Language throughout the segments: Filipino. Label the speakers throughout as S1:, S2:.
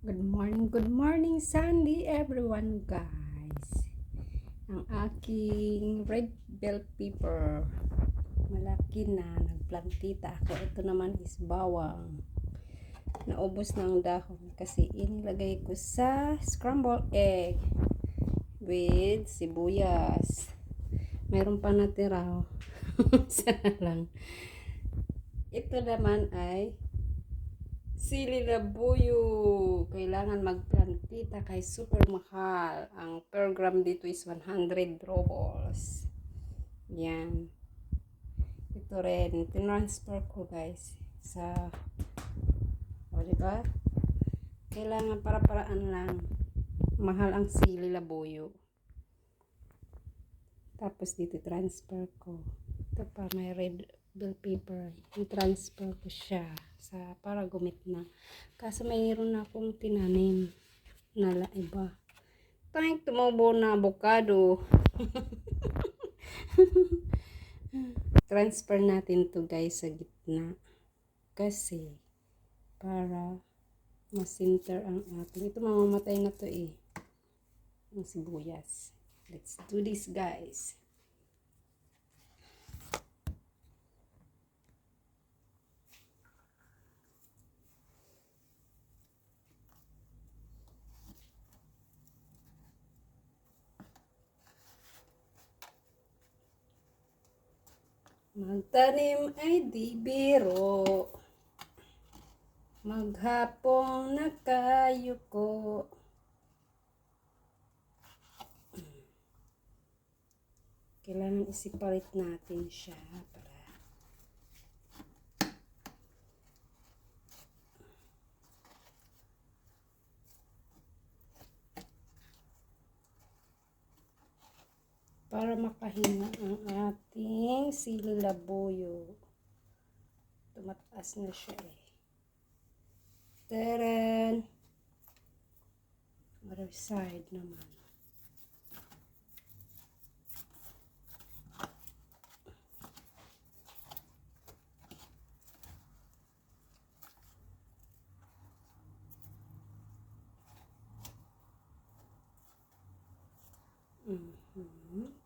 S1: Good morning, Sunday everyone guys. Ang aking red bell pepper, malaki na, nagplantita ako. Ito naman is bawang. Naubos na ang dahon kasi inilagay ko sa scrambled egg with sibuyas. Mayroon pa natira. Sana lang. Ito naman ay sili labuyo. Kailangan magplantita kay super mahal. Ang per gram dito is 100 rubles. Yan. Ito rin. Tinransfer ko guys. O diba? Kailangan para-paraan lang. Mahal ang sili labuyo. Tapos dito transfer ko. Ito pa may red bell pepper. I-transfer ko siya para gumit na. Kaso mayroon na akong tinanim na iba. Tayong tumubo na avocado. Transfer natin to guys sa gitna. Kasi para masinter ang ating. Ito mamamatay na to eh. Ang sibuyas. Let's do this guys. Magtanim ay di biro. Maghapong nakayuko. Kailangan isipalit natin siya para makahinga ang ating sili labuyo. Tumataas na siya eh. Teren! Other side naman.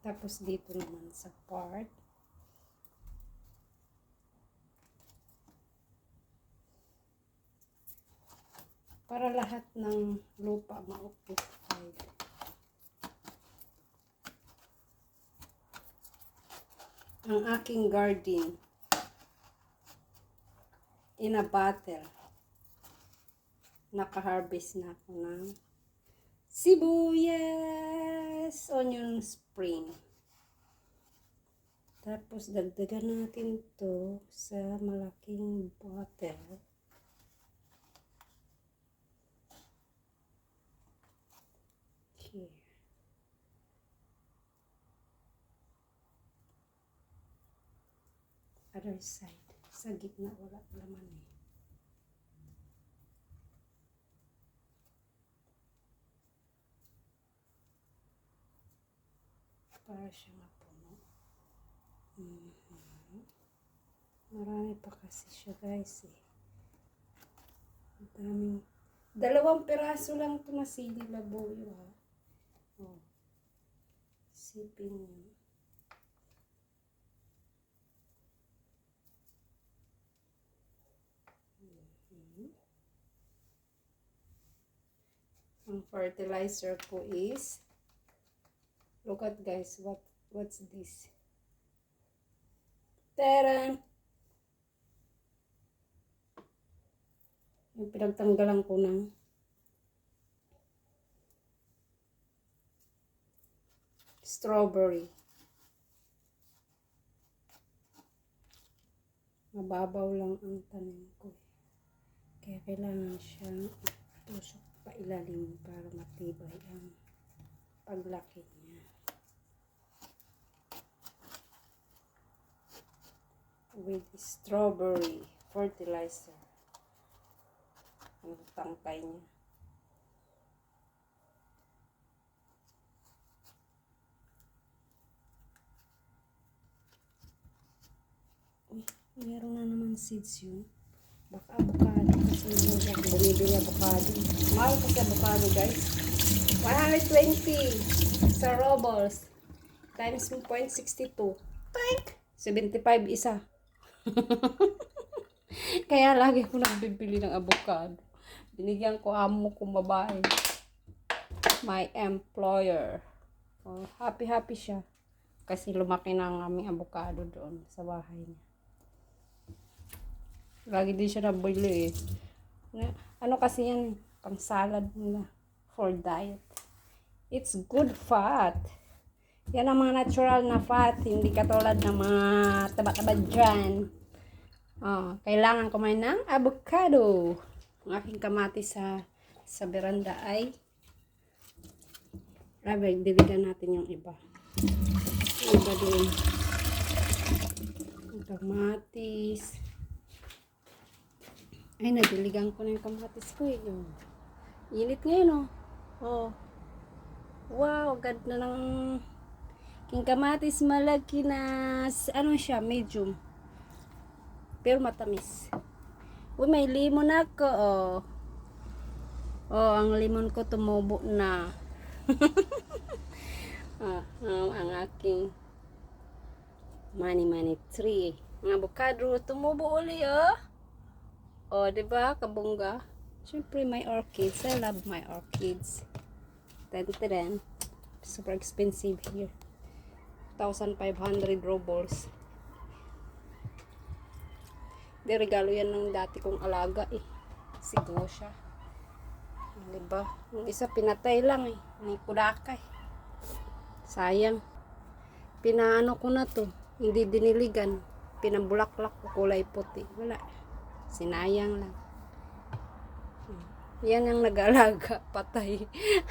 S1: Tapos dito naman sa part. Para lahat ng lupa ma-occupy. Ang aking garden in a bottle. Naka-harvest na ako ng sibuyas, onion spring. Tapos dagdagan natin to sa malaking bottle. Here. Other side. Sa gitna wala laman eh. Para siya mapuno. Marami pa kasi siya guys eh. Daming. 2 piraso lang ito na sili labuyo ha. Oh. Sipin niyo. Ang fertilizer ko is, look at guys, what's this? Taran! Yung pinagtanggalan ko ng strawberry. Mababaw lang ang tanim ko. Kaya kailangan siyang tusok pa ilalim para matibay ang paglaki niya. With strawberry fertilizer. Ang tangkay niya. Meron na naman seeds yun. Baka avocado. Kasi hindi ako bumibili avocado. Mahal kasi avocado, guys. 120 sa Robles. Times 0.62. Tank! 75 isa. Kaya lagi ako nagbibili ng avocado. Binigyan ko amo kong babae. My employer. Oh, happy siya. Kasi lumaki na ang aming avocado doon sa bahay niya. Lagi din siya nabili eh. Ano kasi yan, pang salad nila. For diet. It's good fat. Yan ang mga natural na fat. Hindi katulad ng mga taba-taba dyan. Oh, kailangan kumain ng avocado. Ang aking kamatis sa beranda ay diligan natin yung iba. Yung iba din. Yung kamatis. Ay, nadiligan ko na yung kamatis ko eh. Init ngayon oh. Oh. Wow, ganda ng king kamatis, malaki na ano siya, medium. Pero matamis. Uy, may limon ako oh. Oh, ang limon ko tumubo na. Ang aking mani tree. Ang avocado tumubo uli oh. Oh, 'di ba? Kabungga. Siyempre may orchids. I love my orchids. Ten. Super expensive here. 1,500 rubles. Di regalo yan ng dati kong alaga eh. Siguro siya. Diba? Yung isa pinatay lang eh. May kudakay. Sayang. Pinaano ko na to. Hindi diniligan. Pinabulaklak ko kulay puti. Wala. Sinayang lang. Yan ang nag-alaga. Patay.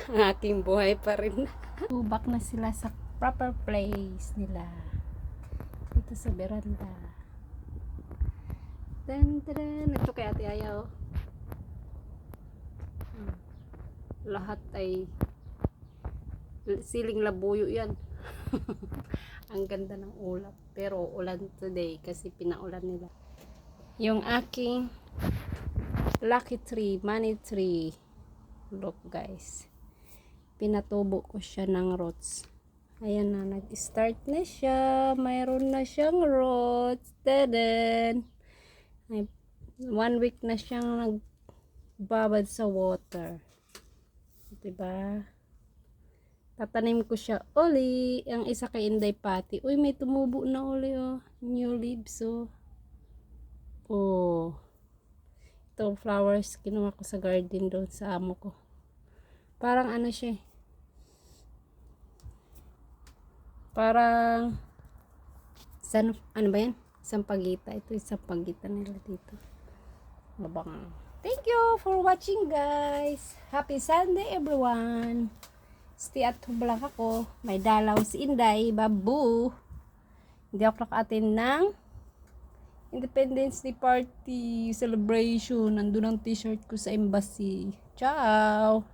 S1: Ang aking buhay pa rin. Tubak na sila sa proper place nila. Dito sa beranda. Ito kay Ate Ayaw. Lahat ay siling labuyo yan. Ang ganda ng ulap. Pero ulan today kasi pinaulan nila. Yung aking lucky tree, money tree. Look guys. Pinatubo ko siya ng roots. Ayan na, nag-start na siya. Mayroon na siyang roots. Tadan! 1 week na siyang nagbabad sa water. Diba? Tatanim ko siya uli. Ang isa kay Inday Pati. Uy, may tumubo na uli oh. New leaves oh. Oh. Ito flowers. Kinuha ko sa garden doon sa amo ko. Parang ano siya. Parang ano ba yan? Sampagita. Ito yung sampagita nila dito. Mabang. Thank you for watching guys. Happy Sunday everyone. Stay at home lang ako. May dalaw si Inday. Babu. Hindi ako naka-attend ng Independence Day Party celebration. Nandun ang t-shirt ko sa embassy. Ciao!